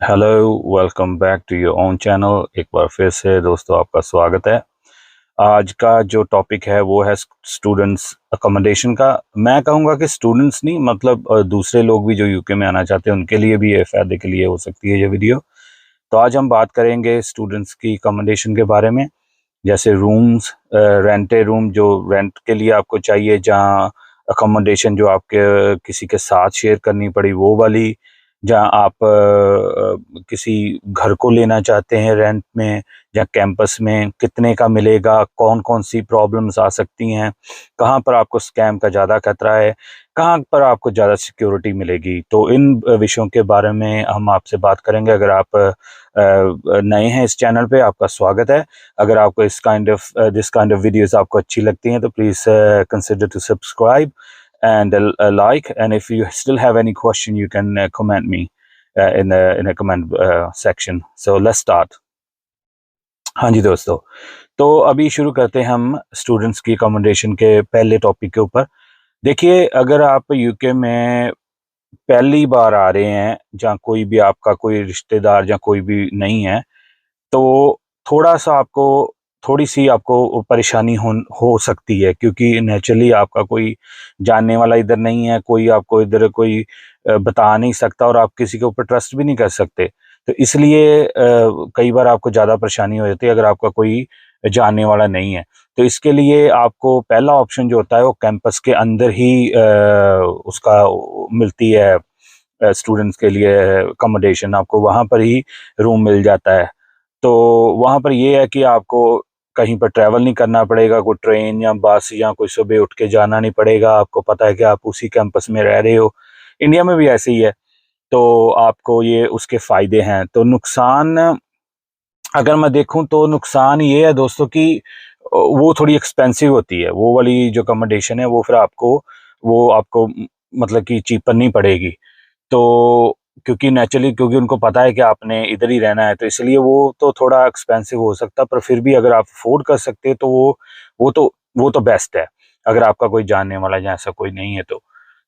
Hello, welcome back to your own channel. एक बार फिर से दोस्तों आपका स्वागत है। आज का जो टॉपिक है वो है स्टूडेंट्स अकोमोडेशन का। मैं कहूँगा कि स्टूडेंट्स नहीं, मतलब दूसरे लोग भी जो यूके में आना चाहते हैं उनके लिए भी ये फ़ायदे के लिए हो सकती है ये वीडियो। तो आज हम बात करेंगे स्टूडेंट्स की अकोमोडेशन के बारे में, जैसे रूम्स, रेंटेड रूम जो रेंट के लिए आपको चाहिए, जहाँ अकोमोडेशन जो आपके किसी के साथ शेयर करनी पड़ी वो वाली, जहाँ आप किसी घर को लेना चाहते हैं रेंट में या कैंपस में, कितने का मिलेगा, कौन कौन सी प्रॉब्लम्स आ सकती हैं, कहाँ पर आपको स्कैम का ज़्यादा खतरा है, कहाँ पर आपको ज़्यादा सिक्योरिटी मिलेगी। तो इन विषयों के बारे में हम आपसे बात करेंगे। अगर आप नए हैं इस चैनल पे, आपका स्वागत है। अगर आपको दिस काइंड ऑफ वीडियोस आपको अच्छी लगती हैं तो please consider to subscribe and like, and if you still have any question you can comment me in a comment section. So let's start. हाँ जी दोस्तों, तो अभी शुरू करते हैं हम स्टूडेंट्स की अकोमोडेशन के पहले टॉपिक के ऊपर। देखिए, अगर आप यूके में पहली बार आ रहे हैं, जहाँ कोई भी आपका कोई रिश्तेदार या कोई भी नहीं है, तो थोड़ा-सा आपको थोड़ी-सी आपको परेशानी हो सकती है, क्योंकि नेचुरली आपका कोई जानने वाला इधर नहीं है, कोई आपको इधर कोई बता नहीं सकता और आप किसी के ऊपर ट्रस्ट भी नहीं कर सकते। तो इसलिए कई बार आपको ज़्यादा परेशानी हो जाती है अगर आपका कोई जानने वाला नहीं है। तो इसके लिए आपको पहला ऑप्शन जो होता है वो कैंपस के अंदर ही उसका मिलती है। स्टूडेंट्स के लिए अकोमोडेशन आपको वहाँ पर ही रूम मिल जाता है। तो वहाँ पर ये है कि आपको कहीं पर ट्रैवल नहीं करना पड़ेगा, कोई ट्रेन या बस या कोई सुबह उठ के जाना नहीं पड़ेगा। आपको पता है कि आप उसी कैंपस में रह रहे हो। इंडिया में भी ऐसे ही है, तो आपको ये उसके फ़ायदे हैं। तो नुकसान अगर मैं देखूँ तो नुकसान ये है दोस्तों कि वो थोड़ी एक्सपेंसिव होती है। वो वाली जो अकोमोडेशन है वो फिर आपको मतलब कि चीपर नहीं पड़ेगी। तो क्योंकि उनको पता है कि आपने इधर ही रहना है, तो इसलिए वो तो थोड़ा एक्सपेंसिव हो सकता है, पर फिर भी अगर आप अफ़ोर्ड कर सकते हैं तो वो तो वो तो बेस्ट है, अगर आपका कोई जानने वाला या ऐसा कोई नहीं है तो।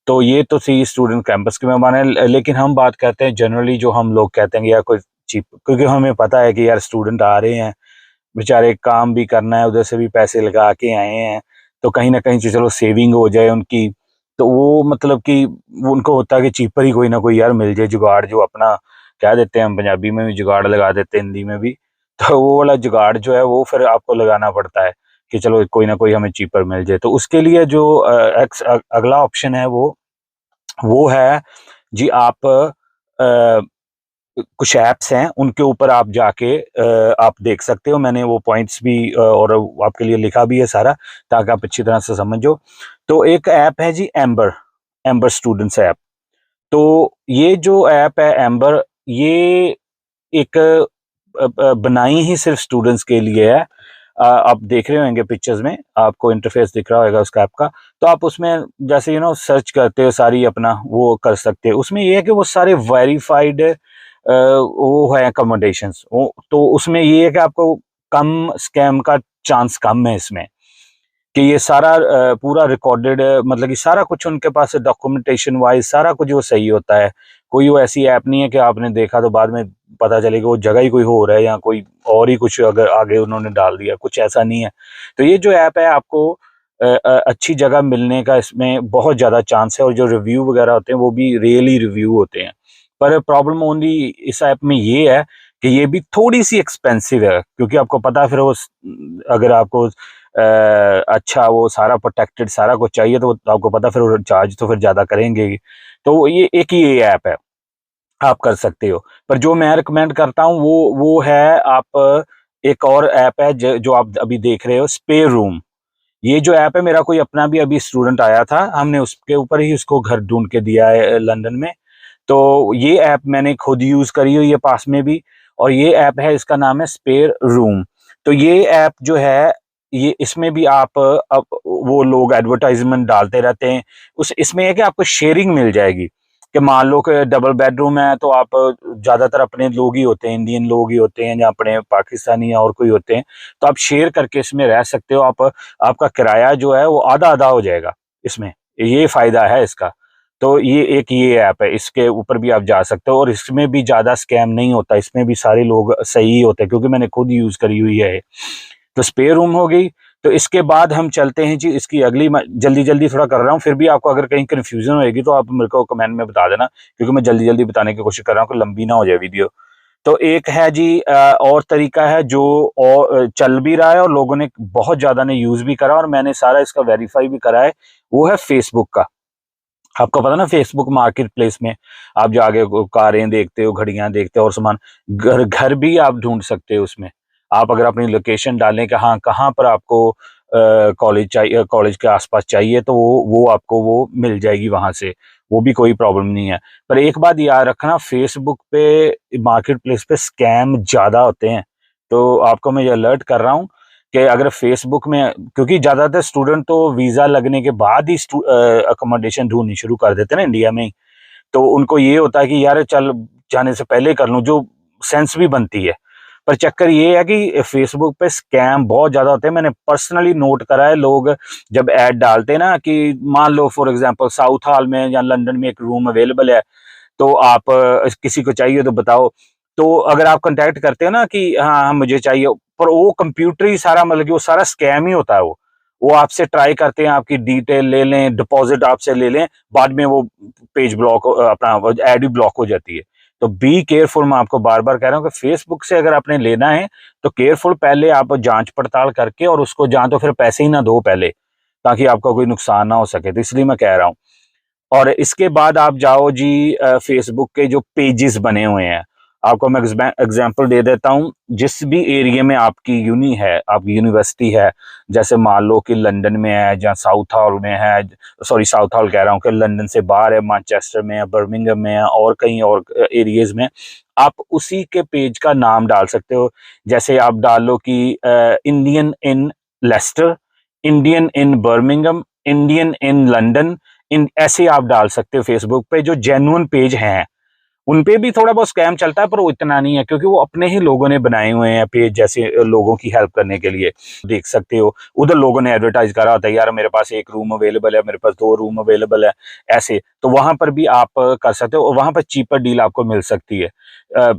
तो ये तो थी स्टूडेंट कैंपस की मेहमान है, लेकिन हम बात करते हैं जनरली, जो हम लोग कहते हैं कि यार कोई चीप, क्योंकि हमें पता है कि यार स्टूडेंट आ रहे हैं, बेचारे काम भी करना है, उधर से भी पैसे लगा के आए हैं, तो कहीं न कहीं से चलो सेविंग हो जाए उनकी। तो वो मतलब कि वो उनको होता है कि चीपर ही कोई ना कोई यार मिल जाए, जुगाड़ जो अपना कह देते हैं हम पंजाबी में भी जुगाड़ लगा देते हैं, हिंदी में भी। तो वो वाला जुगाड़ जो है वो फिर आपको लगाना पड़ता है कि चलो कोई ना कोई हमें चीपर मिल जाए। तो उसके लिए जो अगला ऑप्शन है वो है जी, आप कुछ ऐप्स हैं उनके ऊपर आप जाके आप देख सकते हो। मैंने वो पॉइंट्स भी और आपके लिए लिखा भी है सारा, ताकि आप अच्छी तरह से समझो। तो एक ऐप है जी, एम्बर, एम्बर स्टूडेंट्स ऐप। तो ये जो ऐप है एम्बर, ये एक बनाई ही सिर्फ स्टूडेंट्स के लिए है। आप देख रहे होंगे पिक्चर्स में, आपको इंटरफेस दिख रहा होगा उसका ऐप का। तो आप उसमें जैसे सर्च करते हो, सारी अपना वो कर सकते हो। उसमें ये है कि वो सारे वेरीफाइड वो है अकोमोडेशंस। वो तो उसमें ये है कि आपको कम स्कैम का चांस कम है इसमें, कि ये सारा पूरा रिकॉर्डेड, मतलब कि सारा कुछ उनके पास डॉक्यूमेंटेशन वाइज सारा कुछ वो सही होता है। कोई वो ऐसी ऐप नहीं है कि आपने देखा तो बाद में पता चले कि वो जगह ही कोई और है, या कोई और ही कुछ अगर आगे उन्होंने डाल दिया, कुछ ऐसा नहीं है। तो ये जो ऐप है, आपको अच्छी जगह मिलने का इसमें बहुत ज़्यादा चांस है, और जो रिव्यू वगैरह होते हैं वो भी रियली रिव्यू होते हैं। पर प्रॉब्लम ओनली इस ऐप में ये है कि ये भी थोड़ी सी एक्सपेंसिव है, क्योंकि आपको पता है फिर वो अगर आपको अच्छा वो सारा प्रोटेक्टेड सारा कुछ चाहिए, तो आपको पता फिर वो चार्ज तो फिर ज़्यादा करेंगे ही। तो ये एक ही ये ऐप है, आप कर सकते हो। पर जो मैं रिकमेंड करता हूँ वो है, आप एक और ऐप है जो आप अभी देख रहे हो, स्पेयर रूम। ये जो ऐप है, मेरा कोई अपना भी अभी स्टूडेंट आया था, हमने उसके ऊपर ही उसको घर ढूँढ के दिया है लंदन में। तो ये ऐप मैंने खुद यूज़ करी हुई है पास में भी, और ये ऐप है, इसका नाम है स्पेयर रूम। तो ये ऐप जो है, ये इसमें भी आप अब वो लोग एडवर्टाइज़मेंट डालते रहते हैं। उस इसमें है कि आपको शेयरिंग मिल जाएगी, कि मान लो कि डबल बेडरूम है, तो आप ज़्यादातर अपने लोग ही होते हैं, इंडियन लोग ही होते हैं, या अपने पाकिस्तानी या और कोई होते हैं, तो आप शेयर करके इसमें रह सकते हो। आपका किराया जो है वो आधा-आधा हो जाएगा इसमें, ये फ़ायदा है इसका। तो ये ऐप है, इसके ऊपर भी आप जा सकते हो और इसमें भी ज़्यादा स्कैम नहीं होता, इसमें भी सारे लोग सही होते हैं क्योंकि मैंने खुद यूज़ करी हुई है। तो स्पेयर रूम हो गई। तो इसके बाद हम चलते हैं जी इसकी अगली, मैं जल्दी जल्दी थोड़ा कर रहा हूँ, फिर भी आपको अगर कहीं कन्फ्यूजन होएगी तो आप मेरे को कमेंट में बता देना, क्योंकि मैं जल्दी जल्दी बताने की कोशिश कर रहा हूँ कि लंबी ना हो जाए वीडियो। तो एक है जी और तरीका है जो और चल भी रहा है और लोगों ने बहुत ज्यादा ने यूज भी करा और मैंने सारा इसका वेरीफाई भी करा है, वो है फेसबुक का। आपको पता ना फेसबुक मार्केट प्लेस में आप जाके कारें देखते हो, घड़ियां देखते हो और सामान, घर घर भी आप ढूंढ सकते हो उसमें। आप अगर अपनी लोकेशन डालें कि हाँ कहाँ पर आपको कॉलेज चाहिए, कॉलेज के आसपास चाहिए, तो वो आपको वो मिल जाएगी वहां से, वो भी कोई प्रॉब्लम नहीं है। पर एक बात याद रखना, फेसबुक पे मार्केट प्लेस पे स्कैम ज्यादा होते हैं। तो आपको मैं ये अलर्ट कर रहा हूँ कि अगर फेसबुक में, क्योंकि ज्यादातर स्टूडेंट तो वीजा लगने के बाद ही अकोमोडेशन ढूंढनी शुरू कर देते हैं ना इंडिया में ही। तो उनको ये होता है कि यार चल जाने से पहले कर लूं, जो सेंस भी बनती है। पर चक्कर ये है कि फेसबुक पे स्कैम बहुत ज्यादा होते हैं। मैंने पर्सनली नोट करा है, लोग जब ऐड डालते हैं ना कि मान लो फॉर एग्जांपल साउथ हॉल में या लंदन में एक रूम अवेलेबल है, तो आप किसी को चाहिए तो बताओ। तो अगर आप कांटेक्ट करते हो ना कि हाँ हाँ मुझे चाहिए, पर वो कंप्यूटर ही सारा, मतलब कि वो सारा स्कैम ही होता है। वो आपसे ट्राई करते हैं आपकी डिटेल ले लें, डिपॉजिट आपसे ले लें, बाद में वो पेज ब्लॉक, अपना ऐड ही ब्लॉक हो जाती है। तो बी केयरफुल, मैं आपको बार बार कह रहा हूँ कि फेसबुक से अगर आपने लेना है तो केयरफुल, पहले आप जांच पड़ताल करके और उसको जान, तो फिर पैसे ही ना दो पहले, ताकि आपका कोई नुकसान ना हो सके। तो इसलिए मैं कह रहा हूँ। और इसके बाद आप जाओ जी फेसबुक के जो पेजेस बने हुए हैं, आपको मैं एग्जांपल दे देता हूँ। जिस भी एरिया में आपकी यूनी है, आपकी यूनिवर्सिटी है, जैसे मान लो कि लंदन में है या साउथ हॉल में है, सॉरी साउथ हॉल कह रहा हूँ कि लंदन से बाहर है, मैनचेस्टर में है, बर्मिंघम में है और कहीं और एरियाज में, आप उसी के पेज का नाम डाल सकते हो। जैसे आप डाल लो कि Indian in Leicester, Indian in Birmingham, Indian in London, इन ऐसे आप डाल सकते हो फेसबुक पे। जो जेन्युइन पेज हैं उन पे भी थोड़ा बहुत स्कैम चलता है, पर वो इतना नहीं है क्योंकि वो अपने ही लोगों ने बनाए हुए हैं पेज, जैसे लोगों की हेल्प करने के लिए। देख सकते हो उधर लोगों ने एडवर्टाइज करा होता है, यार मेरे पास एक रूम अवेलेबल है, मेरे पास 2 रूम अवेलेबल है, ऐसे। तो वहां पर भी आप कर सकते हो और वहां पर चीपर डील आपको मिल सकती है।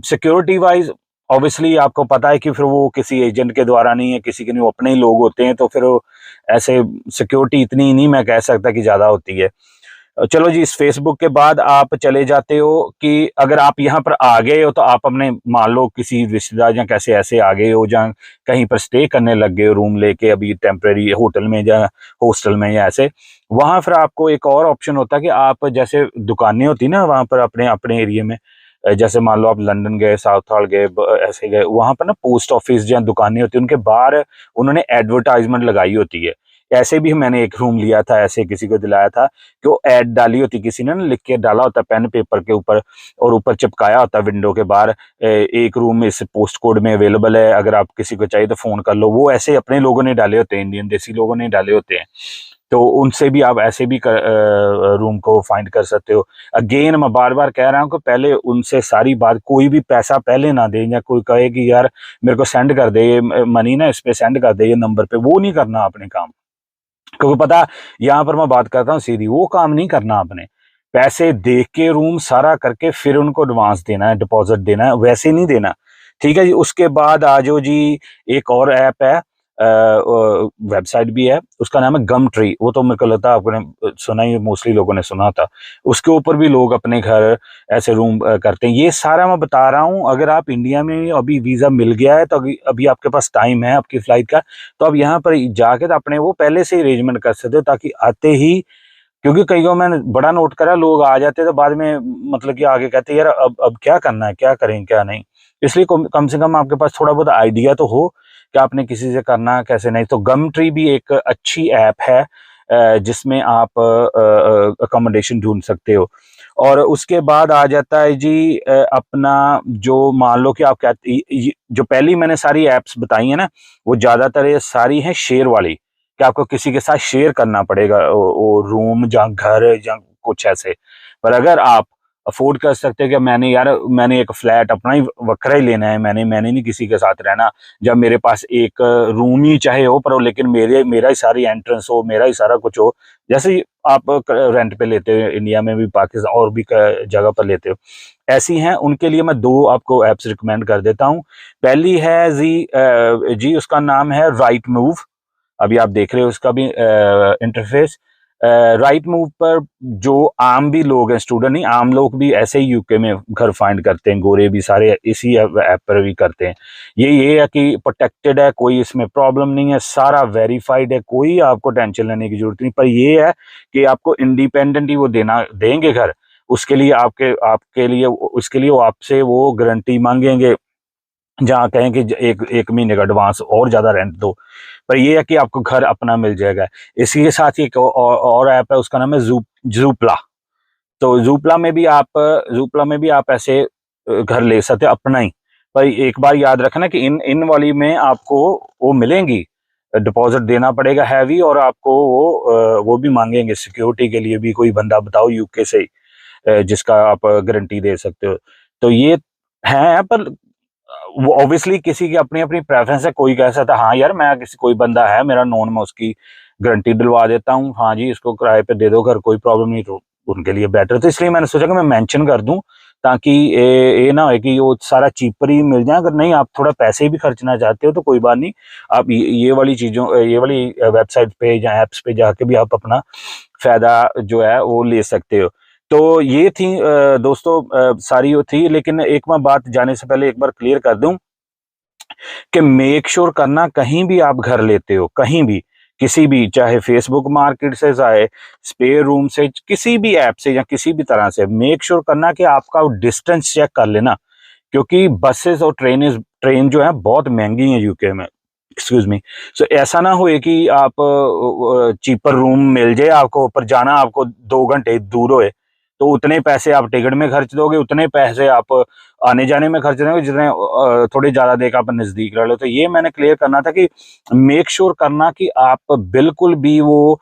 सिक्योरिटी वाइज ऑब्वियसली आपको पता है कि फिर वो किसी एजेंट के द्वारा नहीं है, किसी के नहीं, वो अपने ही लोग होते हैं, तो फिर ऐसे सिक्योरिटी इतनी नहीं मैं कह सकता कि ज्यादा होती है। चलो जी, इस फेसबुक के बाद आप चले जाते हो कि अगर आप यहाँ पर आ गए हो तो आप अपने, मान लो किसी रिश्तेदार या कैसे ऐसे आ गए हो, या कहीं पर स्टे करने लग गए हो रूम लेके अभी टेम्परेरी होटल में या हॉस्टल में या ऐसे, वहां फिर आपको एक और ऑप्शन होता है कि आप, जैसे दुकानें होती ना वहां पर अपने अपने एरिया में, जैसे मान लो आप लंदन गए, साउथ हॉल गए, ऐसे गए, वहां पर ना पोस्ट ऑफिस या दुकानें होती है, उनके बाहर उन्होंने एडवर्टाइजमेंट लगाई होती है। ऐसे भी मैंने एक रूम लिया था, ऐसे किसी को दिलाया था कि वो ऐड डाली होती, किसी ने ना लिख के डाला होता पेन पेपर के ऊपर, और ऊपर चिपकाया होता विंडो के बाहर, एक रूम इस पोस्ट कोड में अवेलेबल है, अगर आप किसी को चाहिए तो फोन कर लो। वो ऐसे अपने लोगों ने डाले होते हैं, इंडियन देसी लोगों ने डाले होते हैं। तो उनसे भी आप ऐसे भी रूम को फाइंड कर सकते हो। अगेन मैं बार बार कह रहा हूँ कि पहले उनसे सारी बात, कोई भी पैसा पहले ना दे, या कोई कहे कि यार मेरे को सेंड कर दे ये मनी ना, इस पे सेंड कर दे ये नंबर पे, वो नहीं करना आपने काम। क्योंकि पता, यहाँ पर मैं बात करता हूँ सीधी, वो काम नहीं करना आपने। पैसे देख के रूम सारा करके फिर उनको एडवांस देना है, डिपॉजिट देना है, वैसे नहीं देना। ठीक है जी। उसके बाद आ जाओ जी, एक और ऐप है, वेबसाइट भी है, उसका नाम है गम ट्री। वो तो मेरे को लगता है आपने सुना ही, मोस्टली लोगों ने सुना था। उसके ऊपर भी लोग अपने घर ऐसे रूम करते हैं। ये सारा मैं बता रहा हूँ, अगर आप इंडिया में अभी वीजा मिल गया है तो अभी अभी आपके पास टाइम है आपकी फ्लाइट का, तो आप यहाँ पर जाके तो अपने वो पहले से ही अरेंजमेंट कर सकते हो, ताकि आते ही, क्योंकि कई को मैंने बड़ा नोट करा, लोग आ जाते तो बाद में मतलब कि आगे कहते यार अब क्या करना है, क्या करें क्या नहीं। इसलिए कम से कम आपके पास थोड़ा बहुत आइडिया तो हो कि आपने किसी से करना है कैसे नहीं। तो गम ट्री भी एक अच्छी ऐप है जिसमें आप अकोमोडेशन ढूंढ सकते हो। और उसके बाद आ जाता है जी अपना, जो मान लो कि आप कहते, जो पहली मैंने सारी एप्स बताई है ना, वो ज्यादातर ये सारी हैं शेयर वाली, कि आपको किसी के साथ शेयर करना पड़ेगा वो रूम या घर या कुछ ऐसे। पर अगर आप अफोर्ड कर सकते कि मैंने एक फ्लैट अपना ही वखरा ही लेना है, मैंने नहीं किसी के साथ रहना, जब मेरे पास एक रूम ही चाहे हो पर हो, लेकिन मेरा ही सारी एंट्रेंस हो, मेरा ही सारा कुछ हो, जैसे ही आप रेंट पे लेते हो इंडिया में भी, पाकिस्तान और भी जगह पर लेते हो, ऐसी हैं। उनके लिए मैं 2 आपको ऐप्स रिकमेंड कर देता हूँ। पहली है जी उसका नाम है राइट मूव। अभी आप देख रहे हो उसका भी इंटरफेस। राइट मूव पर जो आम भी लोग हैं, स्टूडेंट नहीं, आम लोग भी ऐसे ही यूके में घर फाइंड करते हैं, गोरे भी सारे इसी ऐप पर भी करते हैं। ये है कि प्रोटेक्टेड है, कोई इसमें प्रॉब्लम नहीं है, सारा वेरीफाइड है, कोई आपको टेंशन लेने की जरूरत नहीं। पर ये है कि आपको इंडिपेंडेंट ही वो देंगे घर, उसके लिए आपके लिए उसके लिए वो आपसे वो गारंटी मांगेंगे, जहाँ कहें कि एक एक महीने का एडवांस और ज्यादा रेंट दो। पर ये है कि आपको घर अपना मिल जाएगा। इसी के साथ ही एक और ऐप है, उसका नाम है जूपला। तो जूपला में भी आप ऐसे घर ले सकते हो अपना ही। पर एक बार याद रखना कि इन इन वाली में आपको वो मिलेंगी, डिपॉजिट देना पड़ेगा हैवी, और आपको वो भी मांगेंगे सिक्योरिटी के लिए भी, कोई बंदा बताओ यूके से ही, जिसका आप गारंटी दे सकते हो। तो ये है, पर वो ऑब्वियसली किसी की अपनी अपनी प्रेफरेंस है। कोई कह सकता है हाँ यार, मैं किसी कोई बंदा है मेरा नोन, मैं उसकी गारंटी दिलवा देता हूँ, हाँ जी इसको किराए पे दे दो घर, कोई प्रॉब्लम नहीं, तो उनके लिए बेटर। तो इसलिए मैंने सोचा कि मैं मेंशन कर दूं, ताकि ये ना हो कि वो सारा चीपर ही मिल जाए। अगर नहीं, आप थोड़ा पैसे भी खर्चना चाहते हो तो कोई बात नहीं, आप ये वाली वेबसाइट पे या एप्स पे जाके भी आप अपना फायदा जो है वो ले सकते हो। तो ये थी दोस्तों सारी वो थी। लेकिन एक मैं बात जाने से पहले एक बार क्लियर कर दूं कि मेक श्योर करना, कहीं भी आप घर लेते हो, कहीं भी, किसी भी, चाहे फेसबुक मार्केट से, चाहे स्पेयर रूम से, किसी भी ऐप से या किसी भी तरह से, मेक श्योर करना कि आपका डिस्टेंस चेक कर लेना। क्योंकि बसेस और ट्रेन जो है बहुत महंगी है यूके में, एक्सक्यूज मी। सो ऐसा ना हो कि आप चीपर रूम मिल जाए आपको, पर जाना आपको 2 घंटे दूर होए, तो उतने पैसे आप टिकट में खर्च दोगे, उतने पैसे आप आने जाने में खर्च दोगे, जितने थोड़ी ज्यादा देर आप नजदीक रह लो। तो ये मैंने क्लियर करना था कि मेक श्योर करना कि आप बिल्कुल भी वो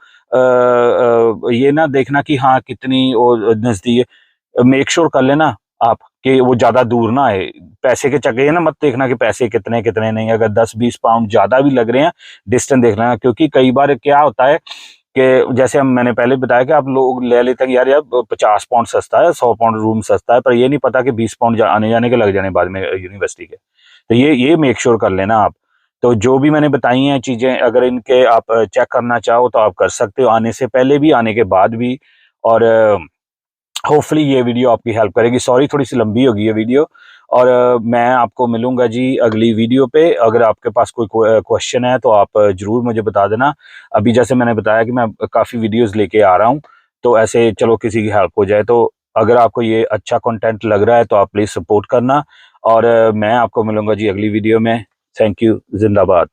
ये ना देखना कि हाँ कितनी वो नजदीक, मेक श्योर कर लेना आप कि वो ज्यादा दूर ना आए। पैसे के चक्कर ये ना मत देखना कि पैसे कितने कितने नहीं, अगर 10-20 पाउंड ज्यादा भी लग रहे हैं, डिस्टेंस देख लेना। क्योंकि कई बार क्या होता है कि जैसे हम मैंने पहले बताया कि आप लोग ले लेते हैं कि यार यार 50 पाउंड सस्ता है, 100 पाउंड रूम सस्ता है, पर ये नहीं पता कि 20 पाउंड आने जाने के लग जाने बाद में यूनिवर्सिटी के। तो ये मेक श्योर कर लेना आप। तो जो भी मैंने बताई हैं चीजें, अगर इनके आप चेक करना चाहो तो आप कर सकते हो, आने से पहले भी, आने के बाद भी। और होपफुली ये वीडियो आपकी हेल्प करेगी। सॉरी थोड़ी सी लंबी होगी ये वीडियो, और मैं आपको मिलूंगा जी अगली वीडियो पे। अगर आपके पास कोई क्वेश्चन है तो आप जरूर मुझे बता देना। अभी जैसे मैंने बताया कि मैं काफ़ी वीडियोस लेके आ रहा हूँ, तो ऐसे चलो किसी की हेल्प हो जाए। तो अगर आपको ये अच्छा कंटेंट लग रहा है तो आप प्लीज़ सपोर्ट करना, और मैं आपको मिलूंगा जी अगली वीडियो में। थैंक यू, जिंदाबाद।